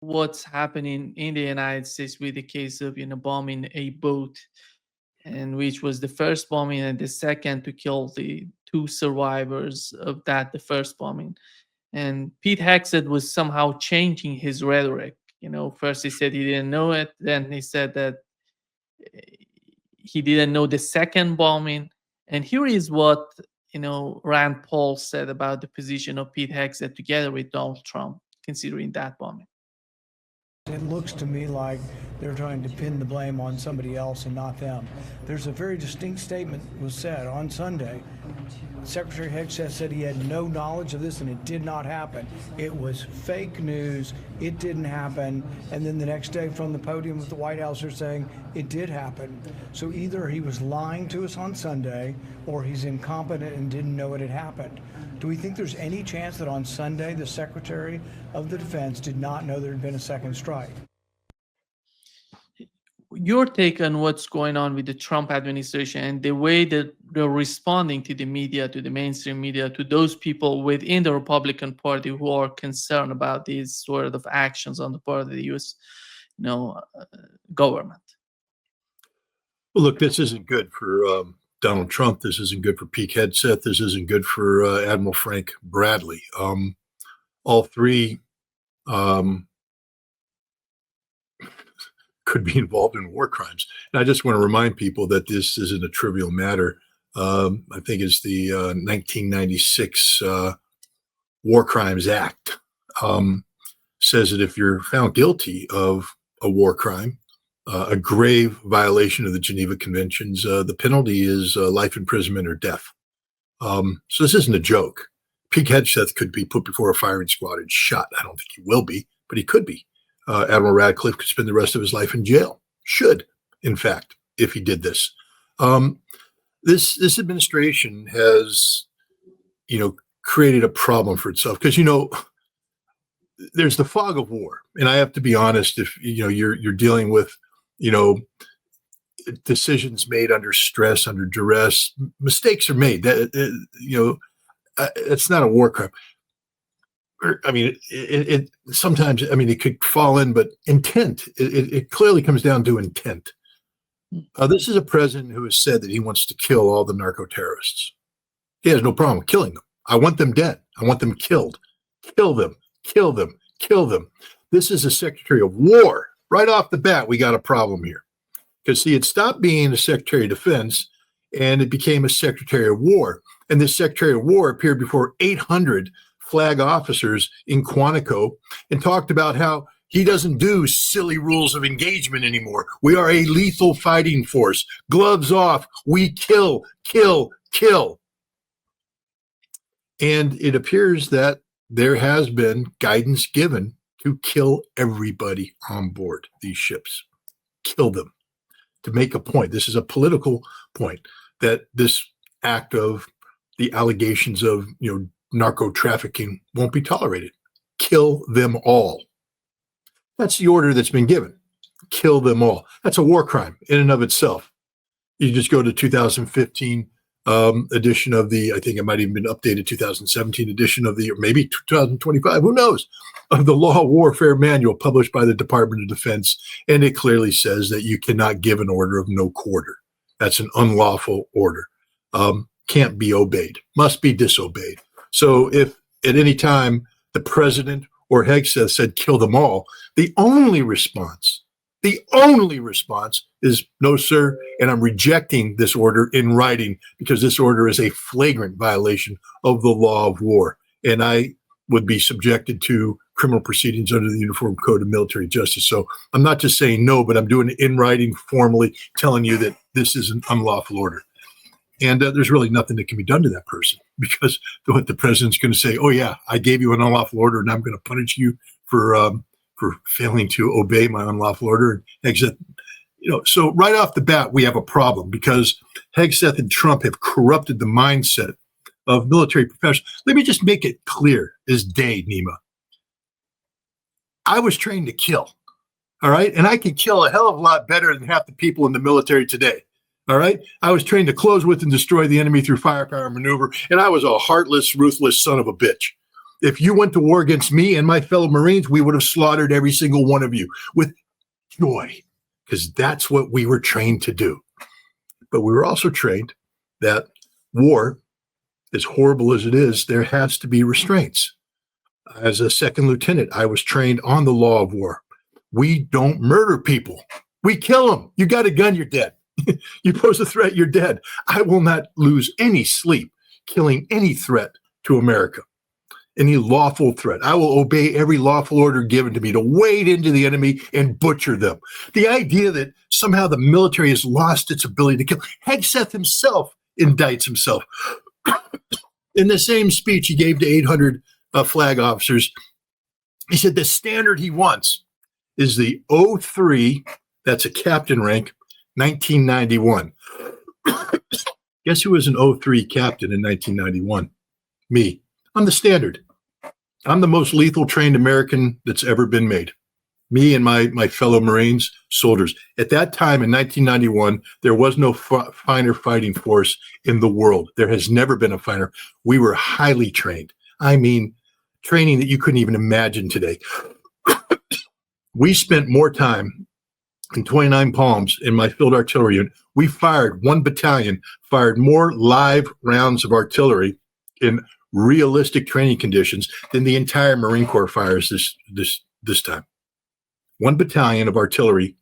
what's happening in the United States with the case of bombing a boat, and which was the first bombing and the second to kill the two survivors of that, the first bombing. And Pete Hegseth was somehow changing his rhetoric. First he said he didn't know it, then he said that eh, he didn't know the second bombing. And here is what Rand Paul said about the position of Pete Hegseth together with Donald Trump, considering that bombing. It looks to me like they're trying to pin the blame on somebody else and not them. There's a very distinct statement was said on Sunday. Secretary Hegseth said he had no knowledge of this and it did not happen. It was fake news. It didn't happen. And then the next day from the podium at the White House they're saying it did happen. So either he was lying to us on Sunday or he's incompetent and didn't know it had happened. Do we think there's any chance that on Sunday the Secretary of the Defense did not know there had been a second strike? Your take on what's going on with the Trump administration and the way that they're responding to the media, to the mainstream media, to those people within the Republican Party who are concerned about these sort of actions on the part of the U.S. Government. Well, look, this isn't good for Donald Trump. This isn't good for Pete Hegseth. This isn't good for Admiral Frank Bradley. All three could be involved in war crimes. And I just want to remind people that this isn't a trivial matter. I think it's the 1996 War Crimes Act says that if you're found guilty of a war crime, a grave violation of the Geneva Conventions, the penalty is life imprisonment or death. So this isn't a joke. Pete Hegseth could be put before a firing squad and shot. I don't think he will be, but he could be. Admiral Radcliffe could spend the rest of his life in jail. Should, in fact, if he did this. This administration has, created a problem for itself because there's the fog of war, and I have to be honest. If you're dealing with decisions made under stress, under duress, mistakes are made. It's not a war crime. I mean, it sometimes, it could fall in, but intent, it clearly comes down to intent. This is a president who has said that he wants to kill all the narco-terrorists. He has no problem killing them. I want them dead. I want them killed. Kill them, kill them, kill them. This is a Secretary of War. Right off the bat, we got a problem here. Because, see, it stopped being a Secretary of Defense, and it became a Secretary of War. And this Secretary of War appeared before 800 flag officers in Quantico and talked about how he doesn't do silly rules of engagement anymore. We are a lethal fighting force. Gloves off. We kill, kill, kill. And it appears that there has been guidance given to kill everybody on board these ships. Kill them. To make a point. This is a political point that this act of the allegations of, narco trafficking won't be tolerated. Kill them all. That's the order that's been given. Kill them all. That's a war crime in and of itself. You just go to 2015 edition of the, I think it might even been updated 2017 edition of the, or maybe 2025, who knows, of the Law of Warfare Manual published by the Department of Defense. And it clearly says that you cannot give an order of no quarter. That's an unlawful order. Can't be obeyed, must be disobeyed. So if at any time the president or Hegseth said kill them all, the only response is no, sir, and I'm rejecting this order in writing because this order is a flagrant violation of the law of war. And I would be subjected to criminal proceedings under the Uniform Code of Military Justice. So I'm not just saying no, but I'm doing it in writing formally telling you that this is an unlawful order. And there's really nothing that can be done to that person because what the president's going to say, oh, yeah, I gave you an unlawful order and I'm going to punish you for failing to obey my unlawful order. And Hegseth, so right off the bat, we have a problem because Hegseth and Trump have corrupted the mindset of military professionals. Let me just make it clear as day, Nima. I was trained to kill, all right? And I can kill a hell of a lot better than half the people in the military today. All right. I was trained to close with and destroy the enemy through firepower maneuver. And I was a heartless, ruthless son of a bitch. If you went to war against me and my fellow Marines, we would have slaughtered every single one of you with joy, because that's what we were trained to do. But we were also trained that war, as horrible as it is, there has to be restraints. As a second lieutenant, I was trained on the law of war. We don't murder people. We kill them. You got a gun, you're dead. You pose a threat, you're dead. I will not lose any sleep killing any threat to America, any lawful threat. I will obey every lawful order given to me to wade into the enemy and butcher them. The idea that somehow the military has lost its ability to kill. Hegseth himself indicts himself. In the same speech he gave to 800 flag officers, he said the standard he wants is the 03, that's a captain rank, 1991. Guess who was an 03 captain in 1991? Me. I'm the standard. I'm the most lethal trained American that's ever been made. Me and my fellow Marines, soldiers. At that time in 1991, there was no finer fighting force in the world. There has never been a finer. We were highly trained. I mean, training that you couldn't even imagine today. We spent more time in 29 Palms in my field artillery unit. We fired, one battalion fired more live rounds of artillery in realistic training conditions than the entire Marine Corps fires this time. One battalion of artillery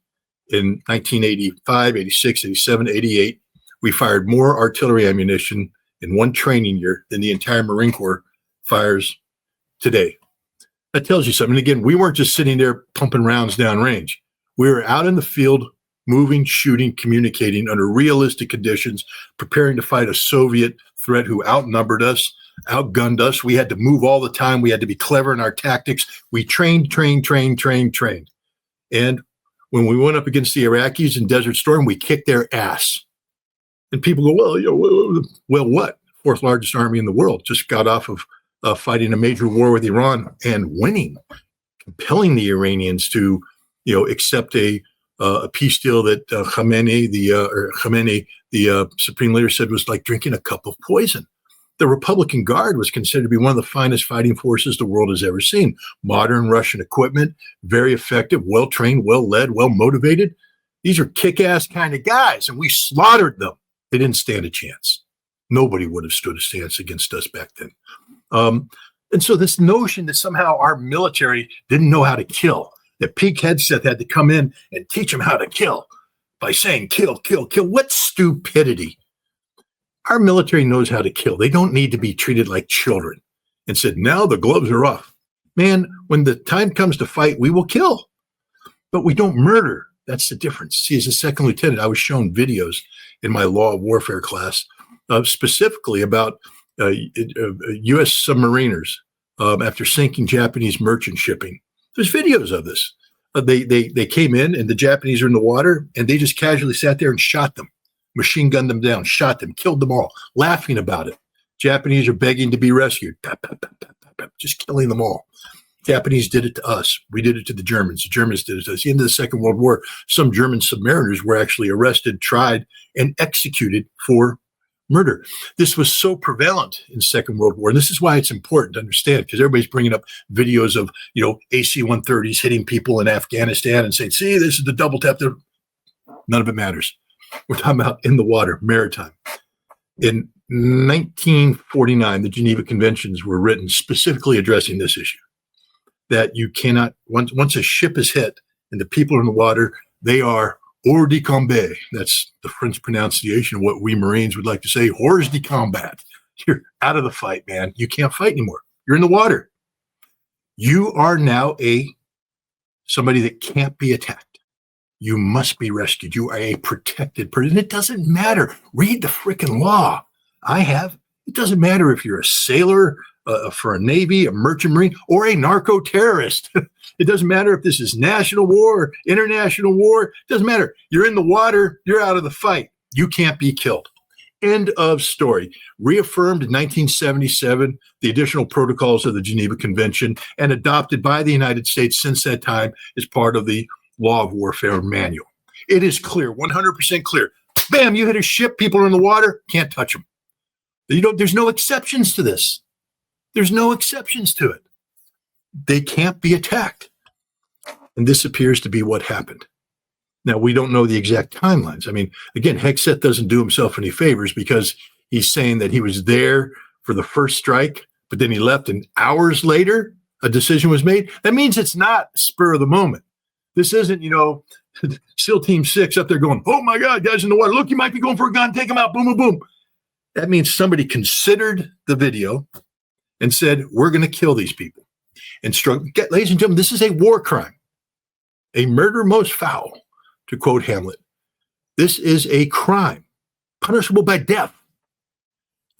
in 1985, 86, 87, 88, we fired more artillery ammunition in one training year than the entire Marine Corps fires today. That tells you something. And again, we weren't just sitting there pumping rounds downrange. We were out in the field, moving, shooting, communicating under realistic conditions, preparing to fight a Soviet threat who outnumbered us, outgunned us. We had to move all the time. We had to be clever in our tactics. We trained. And when we went up against the Iraqis in Desert Storm, we kicked their ass. And people go, well, what? Fourth largest army in the world, just got off of fighting a major war with Iran and winning, compelling the Iranians to, accept a peace deal that Khamenei, the supreme leader, said was like drinking a cup of poison. The Republican Guard was considered to be one of the finest fighting forces the world has ever seen. Modern Russian equipment, very effective, well-trained, well-led, well-motivated. These are kick-ass kind of guys, and we slaughtered them. They didn't stand a chance. Nobody would have stood a chance against us back then. And so this notion that somehow our military didn't know how to kill, that Pete Hegseth had to come in and teach them how to kill by saying, kill, kill, kill. What stupidity. Our military knows how to kill. They don't need to be treated like children and said, now the gloves are off. Man, when the time comes to fight, we will kill, but we don't murder. That's the difference. See, as a second lieutenant, I was shown videos in my law of warfare class, specifically about U.S. submariners after sinking Japanese merchant shipping. There's videos of this. They came in and the Japanese are in the water and they just casually sat there and shot them. Machine gunned them down, shot them, killed them all, laughing about it. Japanese are begging to be rescued, just killing them all. Japanese did it to us. We did it to the Germans. The Germans did it to us. At the end of the Second World War, some German submariners were actually arrested, tried, and executed for murder. This was so prevalent in Second World War. And this is why it's important to understand, because everybody's bringing up videos of, AC-130s hitting people in Afghanistan and saying, see, this is the double tap. None of it matters. We're talking about in the water, maritime. In 1949, the Geneva Conventions were written specifically addressing this issue, that you cannot, once a ship is hit and the people are in the water, they are hors de combat. That's the French pronunciation of what we Marines would like to say, hors de combat. You're out of the fight, man. You can't fight anymore. You're in the water. You are now somebody that can't be attacked. You must be rescued. You are a protected person. It doesn't matter. Read the freaking law. I have. It doesn't matter if you're a sailor for a Navy, a merchant marine, or a narco-terrorist. It doesn't matter if this is national war, international war. It doesn't matter. You're in the water. You're out of the fight. You can't be killed. End of story. Reaffirmed in 1977, the additional protocols of the Geneva Convention, and adopted by the United States since that time as part of the Law of Warfare Manual. It is clear, 100% clear. Bam, you hit a ship, people are in the water, can't touch them. There's no exceptions to this. There's no exceptions to it. They can't be attacked. And this appears to be what happened. Now, we don't know the exact timelines. I mean, again, Hegseth doesn't do himself any favors because he's saying that he was there for the first strike, but then he left, and hours later, a decision was made. That means it's not spur of the moment. This isn't, SEAL Team 6 up there going, oh my God, guys in the water, look, you might be going for a gun, take them out, boom, boom, boom. That means somebody considered the video and said, we're going to kill these people. And ladies and gentlemen, this is a war crime, a murder most foul, to quote Hamlet. This is a crime punishable by death.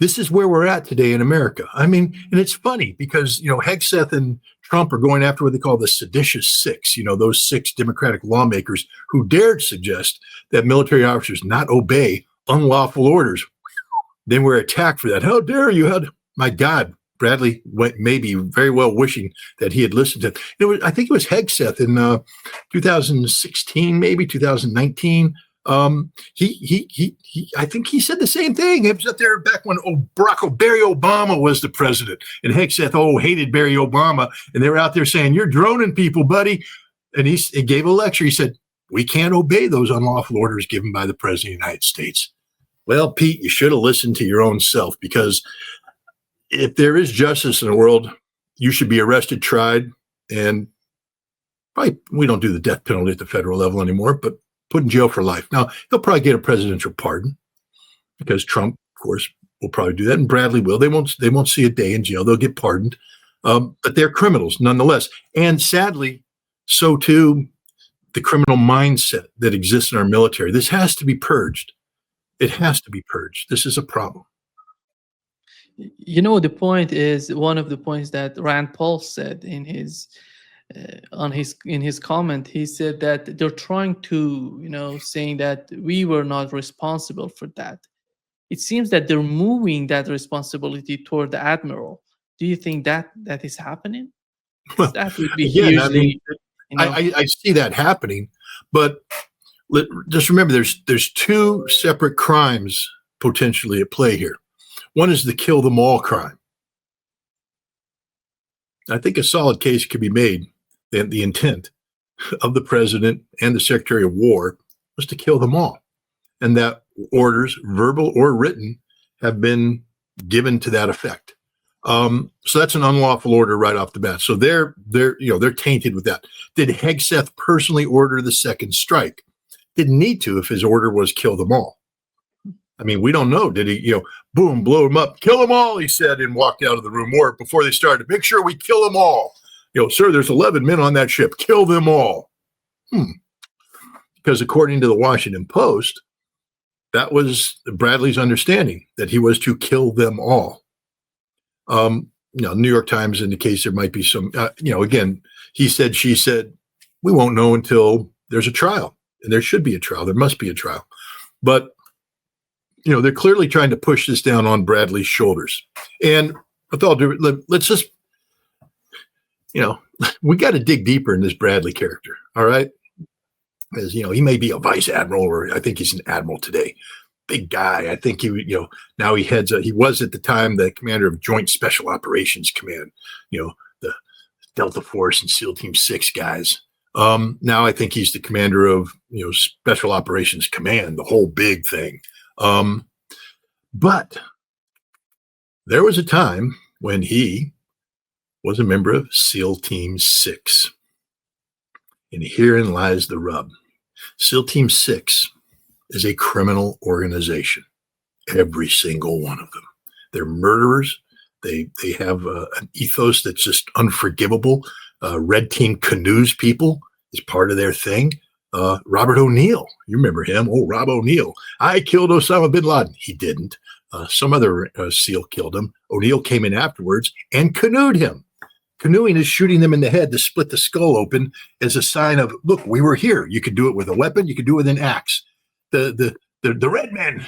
This is where we're at today in America. I mean, and it's funny because, Hegseth and Trump are going after what they call the seditious six, those 6 Democratic lawmakers who dared suggest that military officers not obey unlawful orders. Then we're attacked for that. How dare you? My God, Bradley went maybe very well wishing that he had listened to. I think it was Hegseth in 2016, maybe 2019. I think he said the same thing. He was up there back when Barry Obama was the president, and Hegseth hated Barry Obama, and they were out there saying, "You're droning people, buddy." And he gave a lecture. He said, "We can't obey those unlawful orders given by the president of the United States." Well, Pete, you should have listened to your own self, because if there is justice in the world, you should be arrested, tried, and probably we don't do the death penalty at the federal level anymore, but put in jail for life. Now, he'll probably get a presidential pardon because Trump, of course, will probably do that, and Bradley will. They won't see a day in jail. They'll get pardoned, but they're criminals nonetheless. And sadly, so too the criminal mindset that exists in our military. This has to be purged. It has to be purged. This is a problem. The point is, one of the points that Rand Paul said in his comment, he said that they're trying to, saying that we were not responsible for that. It seems that they're moving that responsibility toward the admiral. Do you think that is happening? Well, that would be again, hugely, I see that happening, but just remember, there's 2 separate crimes potentially at play here. One is the kill them all crime. I think a solid case could be made that the intent of the president and the Secretary of War was to kill them all, and that orders, verbal or written, have been given to that effect. So that's an unlawful order right off the bat. So they're tainted with that. Did Hegseth personally order the second strike? Didn't need to if his order was kill them all. I mean, we don't know. Did he, boom, blow them up, kill them all, he said, and walked out of the room. Or before they started, make sure we kill them all. Sir, there's 11 men on that ship. Kill them all. Because according to the Washington Post, that was Bradley's understanding, that he was to kill them all. New York Times indicates there might be some, again, he said, she said, we won't know until there's a trial. And there should be a trial. There must be a trial. But they're clearly trying to push this down on Bradley's shoulders. And with all due, let's just, we got to dig deeper in this Bradley character. All right. Because, he may be a vice admiral, or I think he's an admiral today. Big guy. I think now he was at the time the commander of Joint Special Operations Command, the Delta Force and SEAL Team 6 guys. Now I think he's the commander of, Special Operations Command, the whole big thing. But there was a time when he was a member of SEAL Team 6. And herein lies the rub. SEAL Team 6 is a criminal organization. Every single one of them. They're murderers. They have an ethos that's just unforgivable. Red Team canoes people is part of their thing. Robert O'Neill, you remember him? Oh, Rob O'Neill. I killed Osama bin Laden. He didn't. Some other SEAL killed him. O'Neill came in afterwards and canoed him. Canoeing is shooting them in the head to split the skull open as a sign of, look, we were here. You could do it with a weapon. You could do it with an axe. The red men,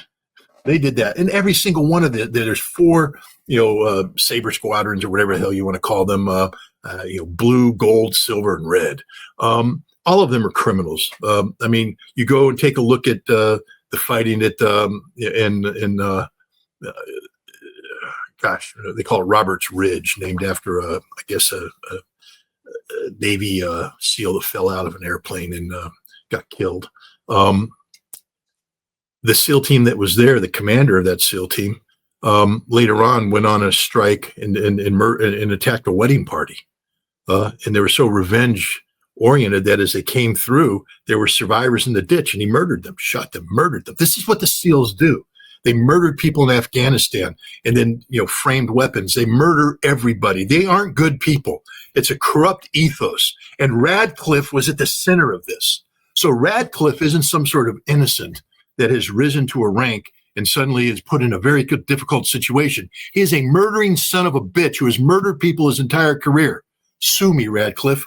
they did that. And every single one of there's 4, saber squadrons, or whatever the hell you want to call them, blue, gold, silver, and red. All of them are criminals. I mean, you go and take a look at the fighting at gosh, they call it Roberts Ridge, named after I guess a Navy SEAL that fell out of an airplane and got killed. The SEAL team that was there, the commander of that SEAL team, later on went on a strike and attacked a wedding party. And they were so revenge oriented that as they came through, there were survivors in the ditch, and he murdered them, shot them, murdered them. This is what the SEALs do. They murdered people in Afghanistan, and then, framed weapons. They murder everybody. They aren't good people. It's a corrupt ethos. And Radcliffe was at the center of this. So Radcliffe isn't some sort of innocent that has risen to a rank and suddenly is put in a very good, difficult situation. He is a murdering son of a bitch who has murdered people his entire career. Sue me, Radcliffe.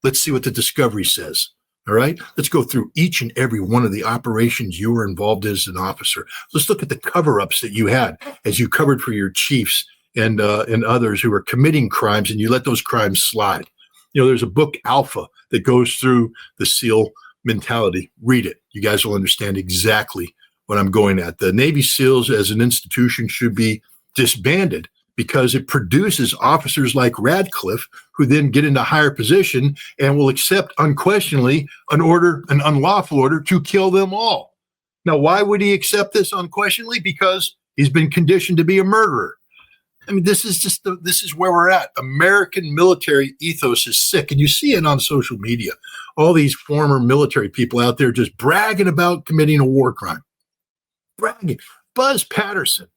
Let's see what the discovery says. All right, let's go through each and every one of the operations you were involved in as an officer. Let's look at the cover-ups that you had as you covered for your chiefs and others who were committing crimes, and you let those crimes slide. There's a book, Alpha, that goes through the SEAL mentality. Read it. You guys will understand exactly what I'm going at. The Navy SEALs as an institution should be disbanded because it produces officers like Radcliffe who then get into higher position and will accept unquestionably an unlawful order to kill them all. Now, why would he accept this unquestionably? Because he's been conditioned to be a murderer. I mean, this is where we're at. American military ethos is sick. And you see it on social media. All these former military people out there just bragging about committing a war crime. Bragging. Buzz Patterson,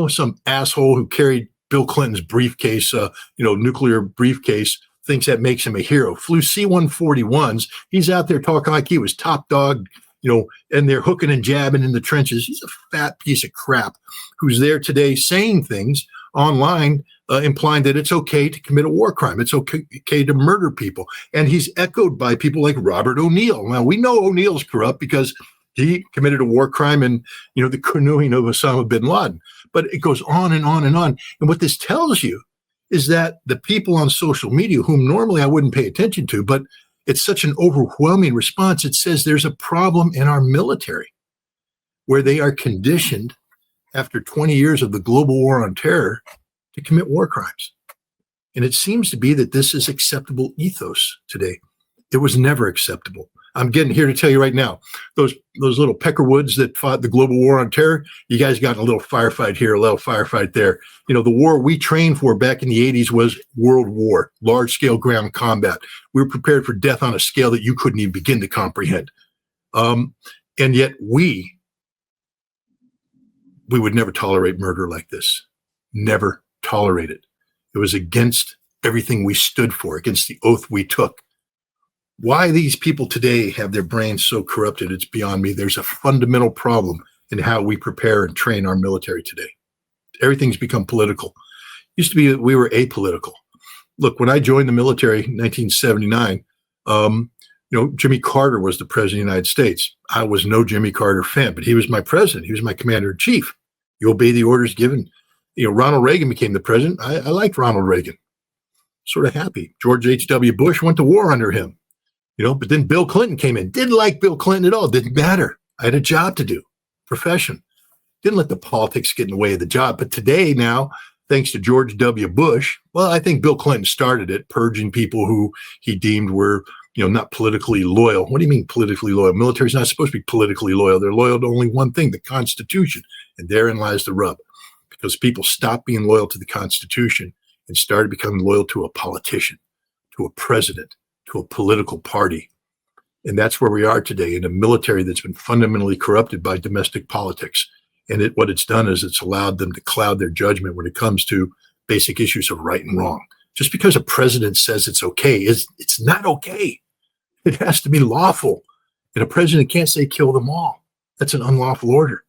some asshole who carried Bill Clinton's briefcase, nuclear briefcase, thinks that makes him a hero. Flew C-141s. He's out there talking like he was top dog, and they're hooking and jabbing in the trenches. He's a fat piece of crap who's there today saying things online, implying that it's okay to commit a war crime. It's okay to murder people. And he's echoed by people like Robert O'Neill. Now, we know O'Neill's corrupt because he committed a war crime and, the canoeing of Osama bin Laden. But it goes on and on and on. And what this tells you is that the people on social media, whom normally I wouldn't pay attention to, but it's such an overwhelming response, it says there's a problem in our military where they are conditioned after 20 years of the global war on terror to commit war crimes. And it seems to be that this is acceptable ethos today. It was never acceptable. I'm getting here to tell you right now, those little Peckerwoods that fought the global war on terror, you guys got a little firefight here, a little firefight there. The war we trained for back in the 80s was world war, large-scale ground combat. We were prepared for death on a scale that you couldn't even begin to comprehend. And yet we would never tolerate murder like this. Never tolerate it. It was against everything we stood for, against the oath we took. Why these people today have their brains so corrupted, it's beyond me. There's a fundamental problem in how we prepare and train our military today. Everything's become political. Used to be that we were apolitical. Look, when I joined the military in 1979, Jimmy Carter was the president of the United States. I was no Jimmy Carter fan, but he was my president. He was my commander-in-chief. You obey the orders given. Ronald Reagan became the president. I liked Ronald Reagan. Sort of happy. George H.W. Bush went to war under him. But then Bill Clinton came in. Didn't like Bill Clinton at all. Didn't matter. I had a job to do, profession. Didn't let the politics get in the way of the job. But today now, thanks to George W. Bush, well, I think Bill Clinton started it, purging people who he deemed were, not politically loyal. What do you mean politically loyal? Military's not supposed to be politically loyal. They're loyal to only one thing, the Constitution. And therein lies the rub. Because people stopped being loyal to the Constitution and started becoming loyal to a politician, to a president, to a political party. And that's where we are today, in a military that's been fundamentally corrupted by domestic politics. And what it's done is it's allowed them to cloud their judgment when it comes to basic issues of right and wrong. Just because a president says it's okay, it's not okay. It has to be lawful. And a president can't say kill them all. That's an unlawful order.